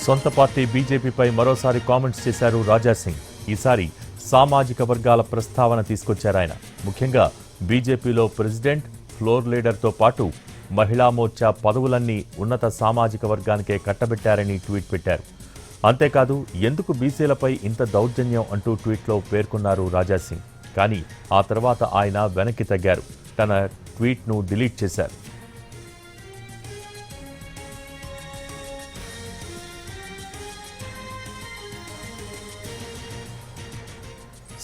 సొంత పార్టీ బీజేపీపై మరోసారి కామెంట్స్ చేశారు రాజా సింగ్. ఈసారి సామాజిక వర్గాల ప్రస్తావన తీసుకొచ్చారాయన. ముఖ్యంగా బీజేపీలో ప్రెసిడెంట్, ఫ్లోర్ లీడర్తో పాటు మహిళా మోర్చా పదవులన్నీ ఉన్నత సామాజిక వర్గానికే కట్టబెట్టారని ట్వీట్ పెట్టారు. అంతేకాదు, ఎందుకు బీసీలపై ఇంత దౌర్జన్యం అంటూ ట్వీట్లో పేర్కొన్నారు రాజా సింగ్. కానీ ఆ తర్వాత ఆయన వెనక్కి తగ్గారు. తన ట్వీట్ను డిలీట్ చేశారు.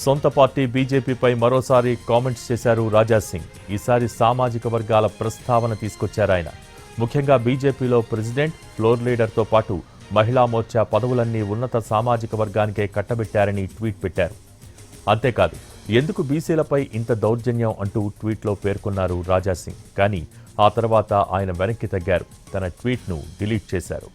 సొంత పార్టీ బీజేపీపై మరోసారి కామెంట్స్ చేశారు రాజా సింగ్. ఈసారి సామాజిక వర్గాల ప్రస్తావన తీసుకొచ్చారాయన. ముఖ్యంగా బీజేపీలో ప్రెసిడెంట్, ఫ్లోర్ లీడర్తో పాటు మహిళా మోర్చా పదవులన్నీ ఉన్నత సామాజిక వర్గానికే కట్టబెట్టారని ట్వీట్ పెట్టారు. అంతేకాదు, ఎందుకు బీసీలపై ఇంత దౌర్జన్యం అంటూ ట్వీట్లో పేర్కొన్నారు రాజా సింగ్. కానీ ఆ తర్వాత ఆయన వెనక్కి తగ్గారు. తన ట్వీట్ను డిలీట్ చేశారు.